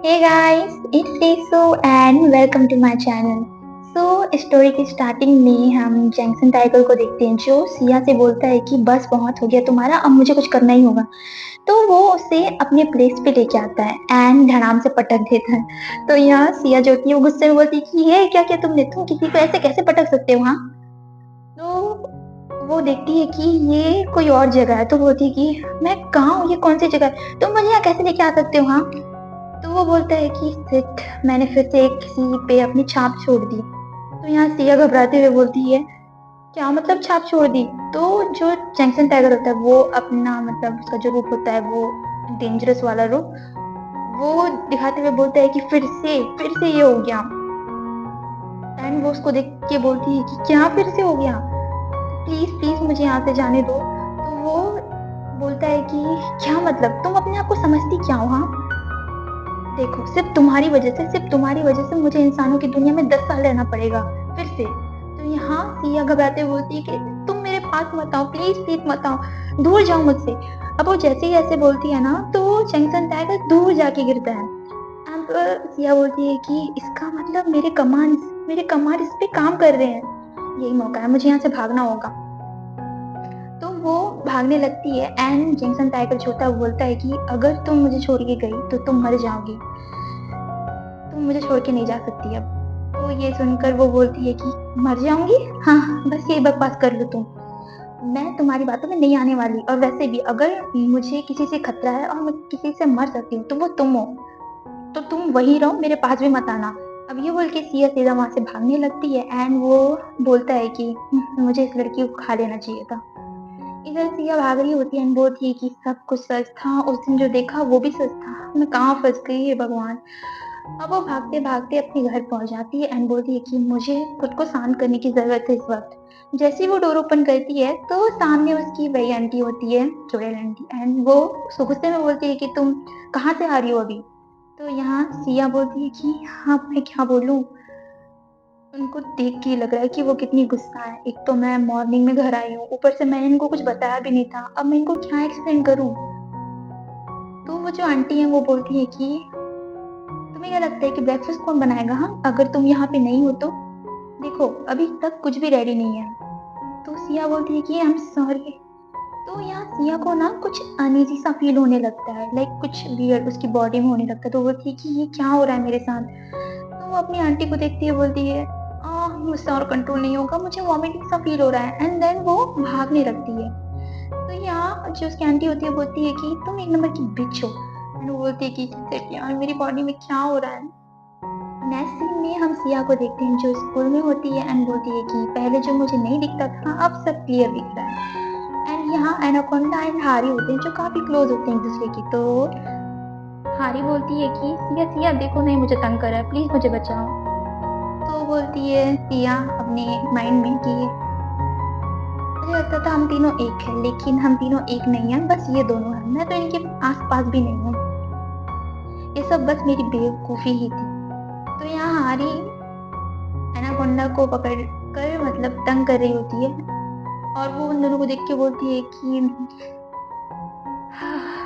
Hey guys, it's Risu and welcome to my channel. Story की starting में हम Jackson tiger को देखते हैं जो सिया से बोलता है कि बस बहुत हो गया तुम्हारा, अब मुझे कुछ करना ही होगा। तो वो उसे अपने प्लेस पे लेके आता है एंड धड़ाम से पटक देता है। तो यहाँ सिया जो होती है वो गुस्से में बोलती है कि ये क्या किया तुमने, तुम किसी को ऐसे कैसे पटक सकते हो हाँ। तो वो देखती है कि ये कोई और जगह है, तो बोलती है कि मैं कहाँ हूँ, ये कौन सी जगह है, तुम मुझे यहाँ कैसे लेके आ सकते हो हाँ। तो वो बोलता है कि शिट, मैंने फिर से किसी पे अपनी छाप छोड़ दी। तो यहाँ सिया घबराते हुए बोलती है क्या मतलब छाप छोड़ दी। तो जो जैक्सन टाइगर होता है वो अपना मतलब उसका जो रूप होता है वो डेंजरस वाला रूप वो दिखाते हुए बोलता है कि फिर से ये हो गया। एंड वो उसको देख के बोलती है कि क्या फिर से हो गया, प्लीज प्लीज मुझे यहाँ से जाने दो। तो वो बोलता है कि क्या मतलब, तुम अपने आप को समझती क्या हो हाँ। देखो सिर्फ तुम्हारी वजह से मुझे इंसानों की दुनिया में 10 साल रहना पड़ेगा फिर से। तो यहाँ सिया घबराते हुए बोलती है कि तुम मेरे पास मत आओ, प्लीज प्लीज मत आओ, दूर जाओ मुझसे। अब वो जैसे ही ऐसे बोलती है ना तो चैंगसन टाइगर दूर जाके गिरता है। अब सिया बोलती है कि इसका मतलब मेरे कमांड इस पे काम कर रहे हैं, यही मौका है, मुझे यहाँ से भागना होगा। तो वो भागने लगती है एंड जैक्सन टाइगर छोटा बोलता है कि अगर तुम मुझे छोड़ के गई तो तुम मर जाओगी, तुम मुझे छोड़ के नहीं जा सकती अब। तो ये सुनकर वो बोलती है कि मर जाऊंगी, हाँ बस यही बकवास कर लो तुम, मैं तुम्हारी बातों में नहीं आने वाली, और वैसे भी अगर मुझे किसी से खतरा है और मैं किसी से मर सकती हूँ तो वो तुम हो, तो तुम वही रहो, मेरे पास भी मत आना। अब ये बोल के सिया सीधा वहां से भागने लगती है एंड वो बोलता है कि मुझे इस लड़की को खा लेना चाहिए था। इधर सिया भाग रही होती है एंड बोलती है कि सब कुछ सच था, उस दिन जो देखा वो भी सच था, मैं कहाँ फंस गई है भगवान। अब वो भागते भागते अपने घर पहुंच जाती है एंड बोलती है कि मुझे खुद को शांत करने की जरूरत है इस वक्त। जैसे ही वो डोर ओपन करती है तो सामने उसकी वही आंटी होती है, चुड़ैल आंटी, एंड वो उसको गुस्से में बोलती है कि तुम कहाँ से आ रही हो अभी। तो यहाँ सिया बोलती है कि हाँ मैं क्या बोलूँ, उनको देख के लग रहा है कि वो कितनी गुस्सा है, एक तो मैं मॉर्निंग में घर आई हूँ, ऊपर से मैंने इनको कुछ बताया भी नहीं था, अब मैं इनको क्या एक्सप्लेन करूँ। तो वो जो आंटी है वो बोलती है कि तुम्हें क्या लगता है कि ब्रेकफास्ट कौन बनाएगा हाँ, अगर तुम यहाँ पे नहीं हो तो देखो अभी तक कुछ भी रेडी नहीं है। तो सिया बोलती है कि आई एम सॉरी। तो यहाँ सिया को ना कुछ अनईजी सा फील होने लगता है, लाइक कुछ वियर्ड उसकी बॉडी में होने लगता है। तो वो बोलती है कि ये क्या हो रहा है मेरे साथ। तो वो अपनी आंटी को देखती है, बोलती है मुझसे और कंट्रोल नहीं होगा, मुझे वॉमिटिंग सा फील हो रहा है, एंड देन वो भागने लगती है। तो यहाँ जो उसकी आंटी होती है बोलती है कि तुम एक नंबर की बिच हो, एंड वो बोलती है कि "Shit यार मेरी बॉडी में क्या हो रहा है"। नेक्स्ट सीन में हम सिया को देखते हैं जो स्कूल में होती है एंड बोलती है कि पहले जो मुझे नहीं दिखता था अब सब क्लियर दिख रहा है। एंड यहाँ एनाकोंडा एंड हारी होते हैं जो काफी क्लोज होते हैं एक दूसरे की। तो हारी बोलती है कि सिया सिया देखो नहीं मुझे तंग कर रहा है, प्लीज मुझे बचाओ। तो बोलती है सिया अपने माइंड में कि मुझे लगता था हम तीनों एक है, लेकिन हम तीनों एक नहीं है, बस ये दोनों हैं, मैं तो इनके आस पास भी नहीं हूँ, ये सब बस मेरी बेवकूफी ही थी। तो यहाँ हारी एनाकोंडा को पकड़ कर मतलब तंग कर रही होती है और वो उन दोनों को देख के बोलती है कि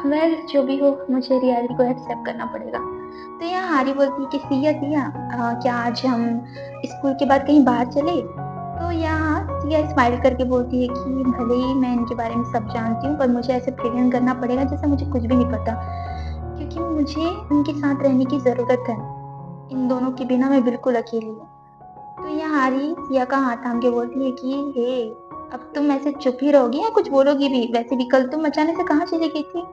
वेल जो भी हो मुझे रियलिटी को एक्सेप्ट करना पड़ेगा। तो यहाँ हारी बोलती है कि सिया सिया क्या आज हम स्कूल के बाद कहीं बाहर चले। तो यहाँ सिया स्माइल करके बोलती है कि भले ही मैं इनके बारे में सब जानती हूँ पर मुझे ऐसे प्रेजेंट करना पड़ेगा जैसे मुझे कुछ भी नहीं पता, क्योंकि मुझे उनके साथ रहने की जरूरत है, इन दोनों के बिना मैं बिल्कुल अकेली हूँ। तो यहाँ हारी सिया का हाथ थाम के बोलती है कि हे, अब तुम ऐसे चुप ही रहोगी या कुछ बोलोगी भी, वैसे भी कल तुम अचानक से कहाँ चली गई थी।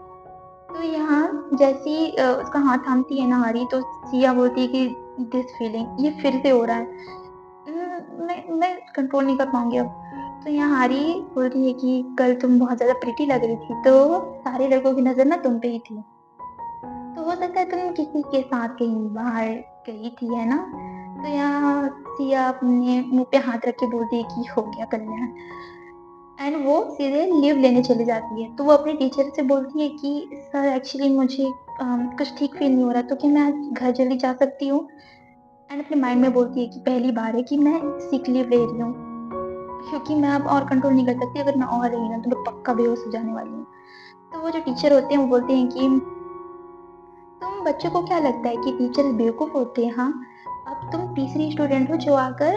तो यहाँ जैसी उसका हाथ थामती है ना हारी तो सिया बोलती है कि दिस फीलिंग ये फिर से हो रहा है, मैं कंट्रोल नहीं कर पाऊंगी अब। तो यहाँ हारी बोलती है कि कल तुम बहुत ज्यादा प्रिटी लग रही थी तो सारे लड़कों की नजर ना तुम पे ही थी, तो हो सकता है तुम किसी के साथ कहीं बाहर गई थी है ना। तो यहाँ सिया अपने मुंह पे हाथ रख के बोलती है कि हो गया कल्याण, एंड वो सीधे लीव लेने चली जाती है। तो वो अपने टीचर से बोलती है कि सर एक्चुअली मुझे कुछ ठीक फील नहीं हो रहा, तो क्या मैं आज घर जल्दी जा सकती हूँ। एंड अपने माइंड में बोलती है कि पहली बार है कि मैं सिक लीव ले रही हूँ, क्योंकि मैं अब और कंट्रोल नहीं कर सकती, अगर मैं और रही ना तो मैं पक्का बेहोश हो जाने वाली हूँ। तो वो जो टीचर होते हैं वो बोलते हैं कि तुम बच्चों को क्या लगता है कि टीचर्स बेवकूफ़ होते हैं, हाँ? अब तुम तीसरी स्टूडेंट हो जो आकर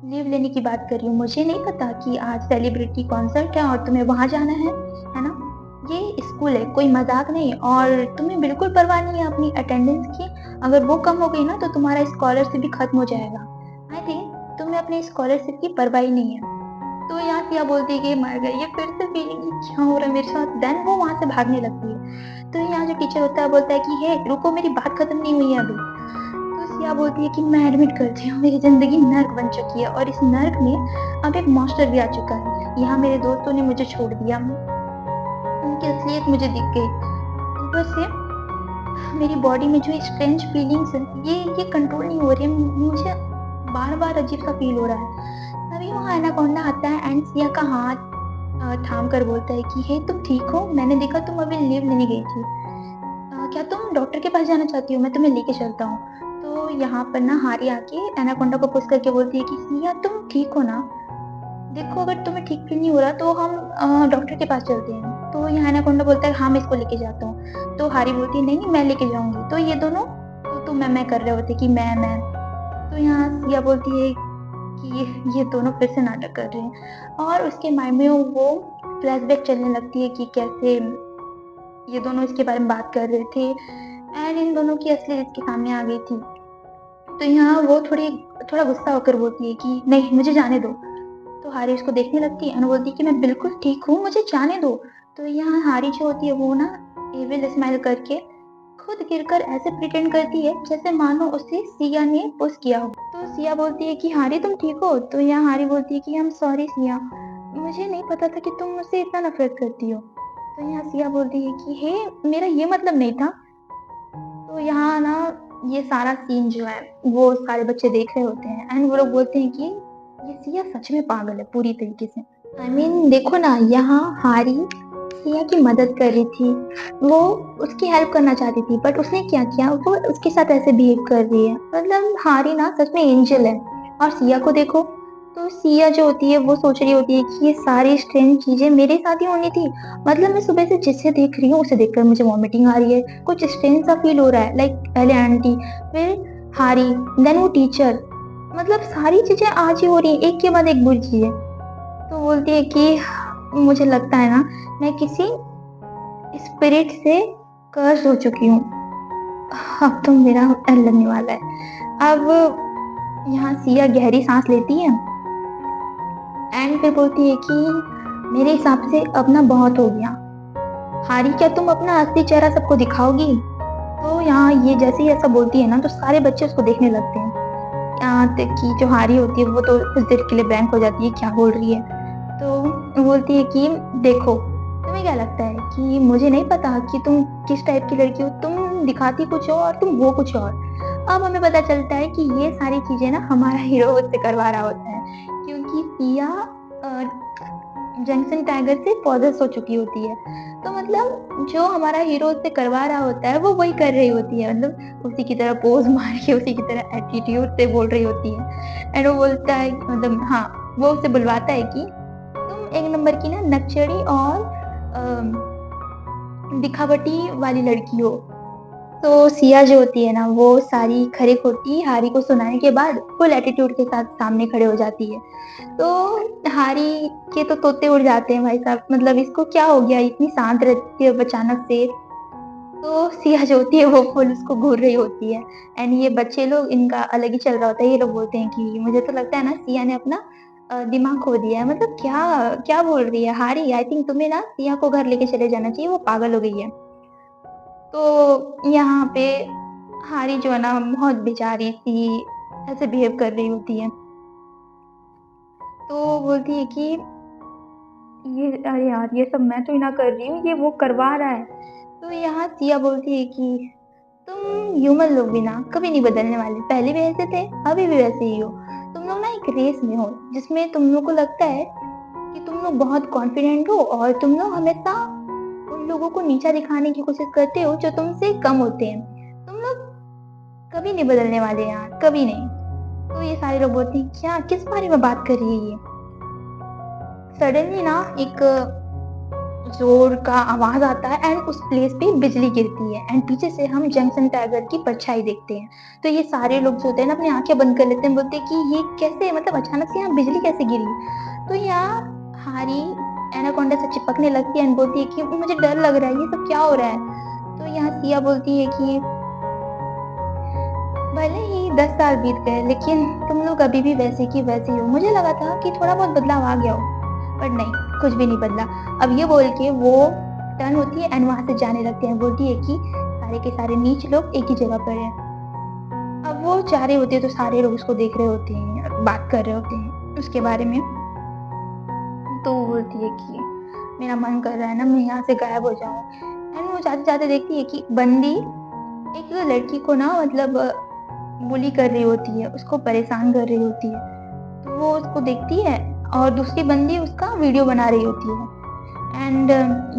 लीव लेने की बात कर रही हो। मुझे नहीं पता कि आज सेलिब्रिटी कॉन्सर्ट है और तुम्हें वहाँ जाना है ना? ये स्कूल है, कोई मज़ाक नहीं और तुम्हें बिल्कुल परवाह नहीं है अपनी अटेंडेंस की। अगर वो कम हो गई ना तो तुम्हारा स्कॉलरशिप भी खत्म हो जाएगा। आई थिंक तुम्हें अपने स्कॉलरशिप की परवाह ही नहीं है। तो यहाँ सिया बोलती है कि मर गई, ये फिर से फीलिंग कि क्या हो रहा है मेरे साथ? देन वो वहाँ से भागने लगती है। तो यहाँ जो टीचर होता है बोलता है कि हे रुको, मेरी बात खत्म नहीं हुई है अभी। तो सिया बोलती है कि मैं एडमिट करती हूँ, मेरी ज़िंदगी नर्क बन चुकी है और इस नर्क में अब एक मॉन्स्टर भी आ चुका है। यहाँ मेरे दोस्तों ने मुझे छोड़ दिया, उनकी असलियत मुझे दिख गई। ऊपर से मेरी बॉडी में जो स्ट्रेंज फीलिंग्स हैं, ये कंट्रोल नहीं हो रही है। मुझे बार-बार अजीब-सा फ़ील हो रहा है। तभी वहाँ एनाकोंडा आता है एंड सिया का हाथ थाम कर बोलता है कि हे तुम ठीक हो? मैंने देखा तुम अभी लीव लेने गई थी। क्या तुम डॉक्टर के पास जाना चाहती हो? मैं तुम्हें लेके चलता हूँ। तो यहाँ पर ना हारी आके एनाकोंडा को पुश करके बोलती है कि सिया तुम ठीक हो ना? देखो अगर तुम्हें ठीक फ़ील नहीं हो रहा तो हम डॉक्टर के पास चलते हैं। तो यहाँ एनाकोंडा बोलता है हाँ, मैं इसको लेके जाता हूँ। तो हारी बोलती है नहीं, नहीं मैं लेके जाऊँगी। तो ये दोनों तू-तू मैं-मैं कर रहे होते कि मैं। तो यहाँ सिया बोलती है कि ये दोनों फिर से नाटक कर रहे हैं और उसके माइंड में वो फ्लैशबैक चलने लगती है कि कैसे ये दोनों इसके बारे में बात कर रहे थे एंड इन दोनों की असलियत इसके सामने आ गई थी। तो यहाँ वो थोड़ा गुस्सा होकर बोलती है कि नहीं मुझे जाने दो। तो हारी उसको देखने लगती है और बोलती है कि मैं बिल्कुल ठीक हूँ, मुझे जाने दो। तो यहाँ हारी जो होती है वो ना एविल स्माइल करके खुद गिरकर ऐसे प्रिटेंड करती है जैसे मानो उसे सिया ने पुश किया हो। तो सिया बोलती है कि हारी तुम ठीक हो? तो यहाँ हारी बोलती है कि आई एम सॉरी सिया, मुझे नहीं पता था कि तुम मुझसे इतना नफरत करती हो। तो यहाँ सिया बोलती है कि हे मेरा ये मतलब नहीं था। तो यहाँ ना ये सारा सीन जो है वो सारे बच्चे देख रहे होते हैं एंड वो लोग बोलते हैं कि ये सिया सच में पागल है पूरी तरीके से। आई मीन देखो ना, यहाँ हारी सिया की मदद कर रही थी, वो उसकी हेल्प करना चाहती थी बट उसने क्या किया, वो उसके साथ ऐसे बिहेव कर रही है। मतलब हारी ना सच में एंजल है। और सिया को देखो, तो सिया जो होती है वो सोच रही होती है कि ये सारी स्ट्रेंज चीजें मेरे साथ ही होनी थी। मतलब मैं सुबह से जिसे देख रही हूँ उसे देखकर मुझे वॉमिटिंग आ रही है, कुछ स्ट्रेंज सा फील हो रहा है। लाइक पहले आंटी, फिर हारी, देन वो टीचर, मतलब सारी चीजें आज ही हो रही है एक के बाद एक बुरी चीजें। तो बोलती है कि मुझे लगता है ना मैं किसी स्पिरिट से कर्स हो चुकी हूँ, अब तो मेरा डर लगने वाला है। अब यहाँ सिया गहरी सांस लेती है एंड फिर बोलती है कि मेरे हिसाब से अब ना बहुत हो गया। हारी क्या तुम अपना असली चेहरा सबको दिखाओगी? तो यहाँ ये जैसे ही ऐसा बोलती है ना तो सारे बच्चे उसको देखने लगते हैं। यहाँ तक कि जो हारी होती है वो तो कुछ देर के लिए ब्लैंक हो जाती है, क्या बोल रही है। तो वो बोलती है कि देखो तुम्हें क्या लगता है कि मुझे नहीं पता कि तुम किस टाइप की लड़की हो, तुम दिखाती कुछ हो और तुम हो कुछ और। अब हमें पता चलता है कि ये सारी चीजें ना हमारा हीरो उससे करवा रहा होता है, क्योंकि सिया जंक्शन टाइगर से पॉजेस हो चुकी होती है। तो मतलब जो हमारा हीरो उससे करवा रहा होता है वो वही कर रही होती है, मतलब उसी की तरह पोज मार के उसी की तरह एटीट्यूड से बोल रही होती है एंड वो बोलता है मतलब हाँ, वो उसे बुलवाता है कि तुम एक नंबर की ना नक्चड़ी और दिखावटी वाली लड़की हो। तो सिया जो होती है ना वो सारी खरी खोटी हारी को सुनाने के बाद फुल एटीट्यूड के साथ सामने खड़े हो जाती है। तो हारी के तो तोते उड़ जाते हैं भाई साहब, मतलब इसको क्या हो गया, इतनी शांत रहती है अब अचानक से। तो सिया जो होती है वो फुल उसको घूर रही होती है एंड ये बच्चे लोग इनका अलग ही चल रहा होता है। ये लोग बोलते हैं कि मुझे तो लगता है ना सिया ने अपना दिमाग खो दिया है। मतलब क्या क्या बोल रही है हारी, आई थिंक तुम्हें ना सिया को घर लेके चले जाना चाहिए, वो पागल हो गई है। तो यहाँ पे हारी जो है ना बहुत बेचारी सी ऐसे बिहेव कर रही होती है। तो बोलती है कि ये अरे यार ये सब मैं तो ना कर रही हूँ, ये वो करवा रहा है। तो यहाँ सिया बोलती है कि तुम ह्यूमन लोग भी ना कभी नहीं बदलने वाले, पहले भी ऐसे थे अभी भी वैसे ही हो। तुम लोग ना एक रेस में हो जिसमें तुम लोग को लगता है कि तुम लोग बहुत कॉन्फिडेंट हो और तुम लोग हमेशा उन लोगों को नीचा दिखाने की कोशिश करते हो जो तुमसे कम होते हैं। तुम लोग कभी नहीं बदलने वाले यार, कभी नहीं। तो ये सारे लोग बोलते हैं क्या, किस बारे में बात कर रही है ये? सडनली ना एक ज़ोर का आवाज़ आता है एंड उस प्लेस पे बिजली गिरती है एंड पीछे से हम जंक्शन टाइगर की परछाई देखते हैं। तो ये सारे लोग जो होते हैं ना अपनी आँखें बंद कर लेते हैं, बोलते हैं कि ये कैसे, मतलब अचानक से यहाँ बिजली कैसे गिरी? तो यहाँ हारी एनाकोंडा से चिपकने लगती है एंड बोलती है कि मुझे डर लग रहा है, ये सब क्या हो रहा है? तो यहाँ सिया बोलती है कि भले ही 10 साल बीत गए लेकिन तुम लोग अभी भी वैसे की वैसे ही हो। मुझे लगा था कि थोड़ा बहुत बदलाव आ गया हो, पर नहीं, कुछ भी नहीं बदला। अब ये बोल के वो टर्न होती है एंड वहाँ से जाने लगते हैं। बोलती है कि सारे के सारे नीच लोग एक ही जगह पर हैं। अब वो जा रहे होते हैं तो सारे लोग उसको देख रहे होते हैं, बात कर रहे होते हैं उसके बारे में। तो वो बोलती है कि मेरा मन कर रहा है ना मैं यहाँ से गायब हो जाऊँ। एंड वो जाते-जाते देखती है कि बंदी एक लड़की को ना मतलब बुली कर रही होती है, उसको परेशान कर रही होती है। तो वो उसको देखती है और दूसरी बंदी उसका वीडियो बना रही होती है। एंड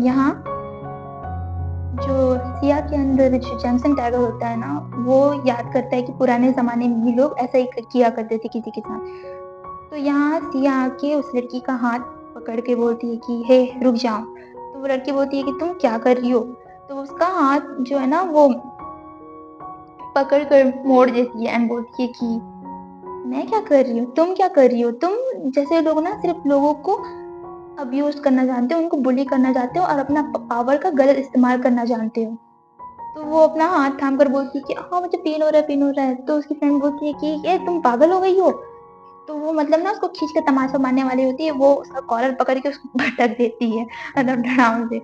यहाँ जो सिया के अंदर जो जैक्सन टाइगर होता है ना, वो याद करता है कि पुराने ज़माने में भी लोग ऐसा ही किया करते थे किसी के साथ। तो यहाँ सिया आके उस लड़की का हाथ पकड़ के बोलती है कि हे रुक जाओ। तो वो लड़की बोलती है कि तुम क्या कर रही हो? तो उसका हाथ जो है ना वो पकड़ कर मोड़ देती है एंड बोलती है कि मैं क्या कर रही हूँ? तुम क्या कर रही हो? तुम जैसे लोग ना सिर्फ़ लोगों को अब्यूज़ करना जानते हो, उनको बुली करना जानते हो और अपना पावर का गलत इस्तेमाल करना जानते हो। तो वो अपना हाथ थाम कर बोलती है कि हाँ, मुझे पेन हो रहा है, पेन हो रहा है। तो उसकी फ्रेंड बोलती है कि ये तुम पागल हो गई हो? तो वो मतलब ना उसको खींच के तमाचा मारने वाली होती है, वो उसका कॉलर पकड़ के उसको पटक देती है मतलब धड़ाम से।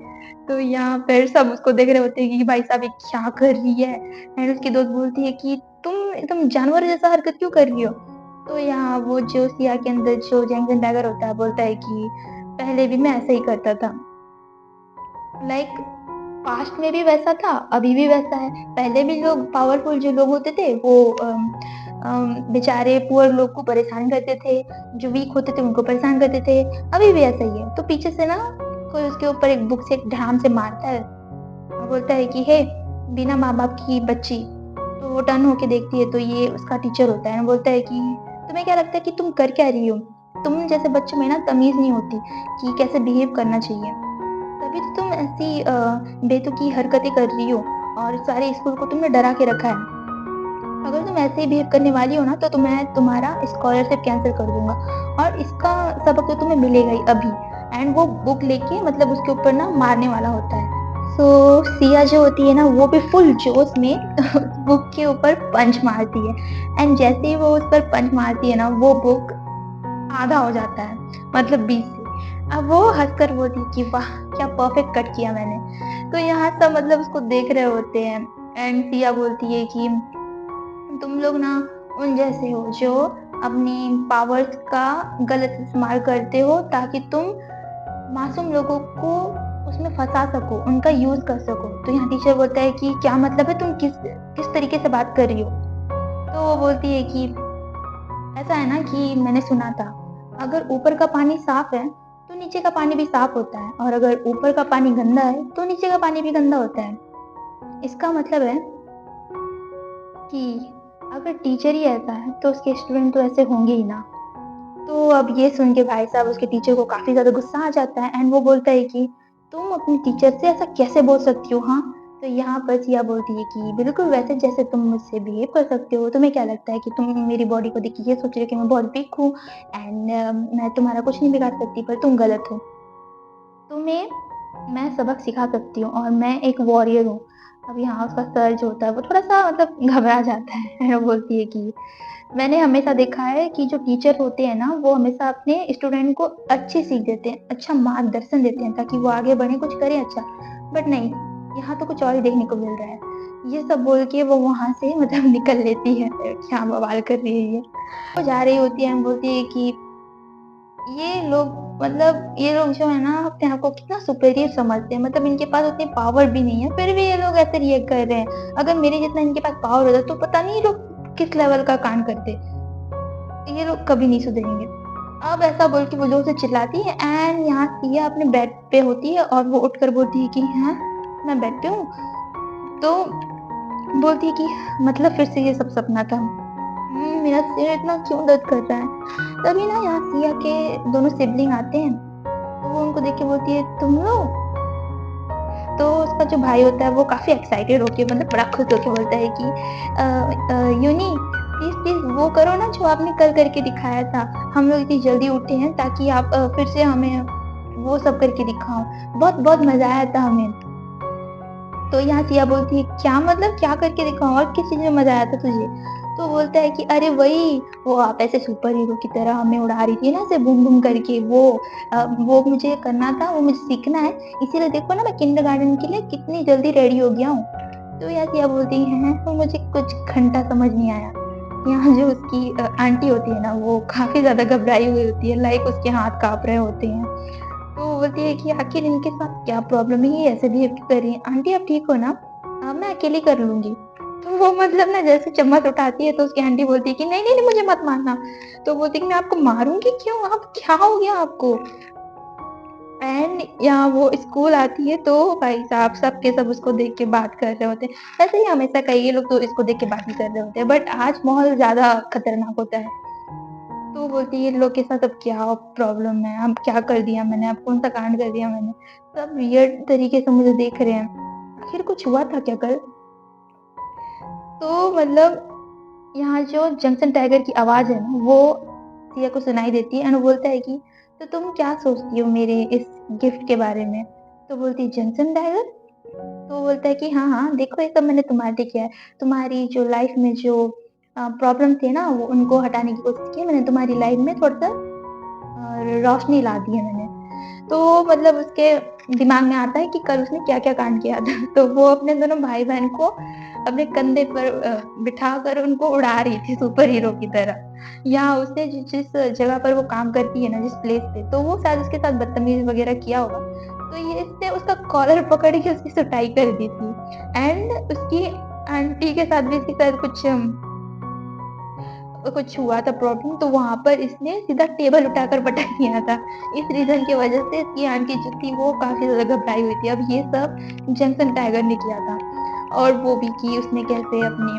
तो यहाँ फिर सब उसको देख रहे होते हैं कि भाई साहब ये क्या कर रही है? एंड उसकी दोस्त बोलती है कि तुम जानवर जैसा हरकत क्यों कर रही हो? तो यहाँ वो जो सिया के अंदर जो जैक्सन टाइगर होता है बोलता है कि पहले भी मैं ऐसा ही करता था। लाइक पास्ट में भी वैसा था, अभी भी वैसा है। पहले भी लोग पावरफुल जो लोग होते थे वो बेचारे पुअर लोग को परेशान करते थे, जो वीक होते थे उनको परेशान करते थे, अभी भी ऐसा ही है। तो पीछे से ना कोई उसके ऊपर एक बुक से धड़ाम से मारता है और बोलता है कि हे बिना माँ-बाप की बच्ची। तो वो टर्न होके देखती है तो ये उसका टीचर होता है। बोलता है कि तुम्हें क्या लगता है कि तुम कर क्या रही हो? तुम जैसे बच्चों में ना तमीज़ नहीं होती कि कैसे बिहेव करना चाहिए। तभी तो तुम ऐसी बेतुकी हरकतें कर रही हो और सारे स्कूल को तुमने डरा के रखा है। अगर तुम ऐसे ही बिहेव करने वाली हो ना तो मैं तुम्हारा स्कॉलरशिप कैंसल कर दूँगा और इसका सबक तो तुम्हें मिलेगा ही अभी। एंड वो बुक लेके मतलब उसके ऊपर ना मारने वाला होता है। सो सिया जो होती है ना वो भी फुल जोश में उस बुक के ऊपर पंच मारती है एंड जैसे ही वो उस पर पंच मारती है ना वो बुक आधा हो जाता है, मतलब 20 से। अब वो हँसकर बोलती है कि वाह! क्या परफेक्ट कट किया मैंने। तो यहाँ सब मतलब उसको देख रहे होते हैं एंड सिया बोलती है कि तुम लोग ना उन जैसे हो जो अपनी पावर्स का गलत इस्तेमाल करते हो ताकि तुम मासूम लोगों को उसमें फँसा सको, उनका यूज़ कर सको। तो यहाँ टीचर बोलता है कि क्या मतलब है, तुम किस किस तरीके से बात कर रही हो? तो वो बोलती है कि ऐसा है ना कि मैंने सुना था, अगर ऊपर का पानी साफ है, तो नीचे का पानी भी साफ होता है और अगर ऊपर का पानी गंदा है, तो नीचे का पानी भी गंदा होता है। इसका मतलब है कि अगर टीचर ही ऐसा है, तो उसके स्टूडेंट तो ऐसे होंगे ही ना। तो अब ये सुन के भाई साहब उसके टीचर को काफ़ी ज़्यादा गुस्सा आ जाता है एंड वो बोलता है कि तुम अपने टीचर से ऐसा कैसे बोल सकती हो, हाँ? तो यहाँ पर सिया बोलती है कि बिल्कुल वैसे जैसे तुम मुझसे बिहेव कर सकते हो। तुम्हें क्या लगता है कि तुम मेरी बॉडी को देख के ये सोच रहे हो कि मैं बहुत वीक हूँ एंड मैं तुम्हारा कुछ नहीं बिगाड़ सकती, पर तुम गलत हो। तुम्हें मैं सबक सिखा सकती हूँ और मैं एक वॉरियर हूँ। अब यहाँ उसका सर जो होता है वो थोड़ा-सा मतलब घबरा जाता है। वो बोलती है कि मैंने हमेशा देखा है कि जो टीचर होते हैं ना, वो हमेशा अपने स्टूडेंट को अच्छी सीख देते हैं, अच्छा मार्गदर्शन देते हैं ताकि वो आगे बढ़े, कुछ करे अच्छा। बट नहीं, यहाँ तो कुछ और ही देखने को मिल रहा है। ये सब बोल के वो वहाँ से मतलब निकल लेती है। क्या बवाल कर रही है ये। वो जा रही होती है एंड बोलती है कि ये लोग जो है ना अपने आप को कितना सुपीरियर समझते हैं, मतलब इनके पास उतनी पावर भी नहीं है, फिर भी ये लोग ऐसे रिएक्ट कर रहे हैं। अगर मेरे जितना इनके पास पावर होता तो पता नहीं ये लोग किस लेवल का कांड करते। ये लोग कभी नहीं सुधरेंगे। अब ऐसा बोल के वो जोर से चिल्लाती है एंड यहाँ सिया अपने बेड पे होती है और वो उठकर बोलती है कि हाँ, मैं बेड पे हूँ। तो बोलती है कि मतलब फिर से ये सब सपना था। मेरा सिर इतना क्यों दर्द कर रहा है? तभी ना यहाँ सिया के दोनों सिबलिंग आते हैं। तो वो उनको देख के बोलती है, तुम लोग? तो उसका जो भाई होता है वो काफ़ी एक्साइटेड होके मतलब बड़ा खुश होके बोलता है कि यूनी प्लीज़ प्लीज़ वो करो ना जो आपने कल करके दिखाया था। हम लोग इतनी जल्दी उठे हैं ताकि आप फिर से हमें वो सब करके दिखाओ। बहुत बहुत मज़ा आया था हमें। तो यहाँ सिया बोलती है, "क्या मतलब क्या करके दिखाऊँ और किस चीज़ में मज़ा आया था तुझे?" तो बोलता है कि अरे वही, वो आप ऐसे सुपर हीरो की तरह हमें उड़ा रही थी ना ऐसे बूम-बूम करके वो मुझे करना था, वो मुझे सीखना है, इसीलिए देखो ना मैं किंडरगार्टन के लिए कितनी जल्दी रेडी हो गया हूँ। तो यहाँ सिया बोलती है, "हैं?" तो मुझे कुछ घंटा समझ नहीं आया। यहाँ जो उसकी आंटी होती है ना, वो काफ़ी ज़्यादा घबराई हुई होती है, लाइक उसके हाथ काँप रहे होते हैं। तो वो बोलती है कि आखिर इनके साथ क्या प्रॉब्लम है, ये ऐसे बिहेव क्यों कर रही हैं? आंटी आप ठीक हो ना? मैं अकेली कर लूँगी। तो वो मतलब ना जैसे चम्मच उठाती है तो उसकी आंटी बोलती है कि नहीं, नहीं, नहीं मुझे मत मारना। तो बोलती है कि मैं आपको मारूँगी क्यों? आप क्या हो गया आपको? एंड यहाँ वो स्कूल आती है तो भाई साहब सब के सब उसको देख के बात कर रहे होते हैं। वैसे ही हमेशा कई लोग तो इसको देख के बात ही कर रहे होते हैं, बट आज माहौल ज़्यादा खतरनाक होता है। तो बोलती है इन लोग के साथ अब क्या प्रॉब्लम है? अब क्या कर दिया मैंने? अब कौन-सा कांड कर दिया मैंने? सब वियर्ड तरीके से मुझे देख रहे हैं। आखिर कुछ हुआ था क्या कल? तो मतलब यहाँ जो जंक्शन टाइगर की आवाज़ है ना, वो सिया को सुनाई देती है एंड वो बोलता है कि तो तुम क्या सोचती हो मेरे इस गिफ्ट के बारे में? तो बोलती है जंक्शन टाइगर? तो बोलता है कि हाँ, हाँ, देखो ये सब मैंने तुम्हारे लिए किया है। तुम्हारी जो लाइफ़ में जो प्रॉब्लम थे ना, वो उनको हटाने की कोशिश की है मैंने तुम्हारी लाइफ़ में थोड़ा-सा रोशनी ला दी है मैंने। तो मतलब उसके दिमाग में आता है कि कल उसने क्या-क्या कांड किया था। तो वो अपने दोनों भाई-बहन को अपने कंधे पर बिठाकर उनको उड़ा रही थी सुपर हीरो की तरह। या उसने जिस जगह पर वो काम करती है ना, जिस प्लेस पे, तो वो शायद उसके साथ बदतमीज़ी वगैरह किया होगा। तो ये इसने उसका कॉलर पकड़ के उसकी सुटाई कर दी थी एंड उसकी आंटी के साथ भी इसके साथ कुछ हुआ था प्रॉब्लम तो वहाँ पर इसने सीधा टेबल उठाकर पटक दिया था। इस रीज़न की वज़ह से इसकी आंटी जो थी वो काफ़ी ज़्यादा घबराई हुई थी। अब ये सब जंक्शन टाइगर ने किया था और वो भी कि उसने कैसे अपने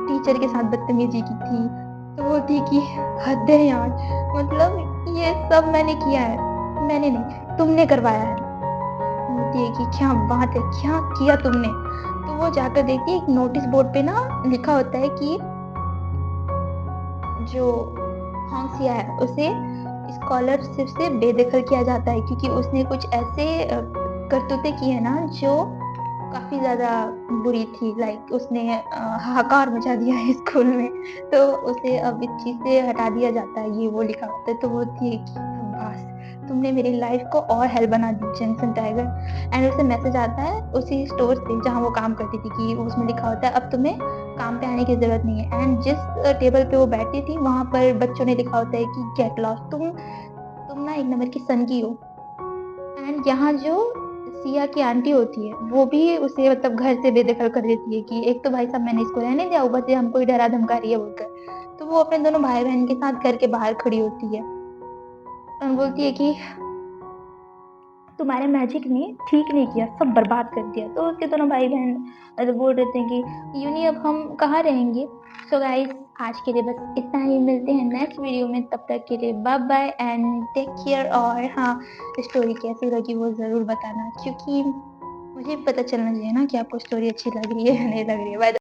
टीचर के साथ बदतमीज़ी की थी। तो वो थी कि हद है यार, मतलब ये सब मैंने किया है। मैंने नहीं, तुमने करवाया है। बोलती है कि क्या बात है, क्या किया तुमने? तो वो जाकर देखती है एक नोटिस बोर्ड पे ना लिखा होता है कि जो हॉन्सिया है उसे स्कॉलरशिप से बेदखल किया जाता है क्योंकि उसने कुछ ऐसे करतूतें की है ना जो काफ़ी ज़्यादा बुरी थी लाइक उसने हाहाकार मचा दिया है स्कूल में तो उसे अब इस चीज़ से हटा दिया जाता है ये वो लिखा होता है तो वो थी कि शाबाश तुमने मेरी लाइफ को और हेल बना दी जेनसन टाइगर एंड उसे मैसेज आता है उसी स्टोर से जहाँ वो काम करती थी कि उसमें लिखा होता है अब तुम्हें काम पे आने की ज़रूरत नहीं है एंड जिस टेबल पे वो बैठती थी वहाँ पर बच्चों ने लिखा होता है कि गेट लॉस्ट तुम ना एक नंबर की सनकी हो एंड यहाँ जो सिया की आंटी होती है, वो भी उसे मतलब घर से बेदखल कर देती है कि एक तो भाई साहब मैंने इसको रहने दिया, ऊपर से हमको ही डरा धमका रही है बोलकर। तो वो अपने दोनों भाई-बहन के साथ घर के बाहर खड़ी होती है और बोलती है कि तुम्हारे मैजिक ने ठीक नहीं किया, सब बर्बाद कर दिया। तो उसके दोनों भाई-बहन बोल रहे थे कि यूँ नहीं अब हम कहाँ रहेंगे? सो गाइस आज के लिए बस इतना ही, मिलते हैं नेक्स्ट वीडियो में, तब तक के लिए बाय-बाय एंड टेक केयर और हाँ, स्टोरी कैसी लगी वो ज़रूर बताना क्योंकि मुझे भी पता चलना चाहिए ना कि आपको स्टोरी अच्छी लग रही है या नहीं लग रही है। By the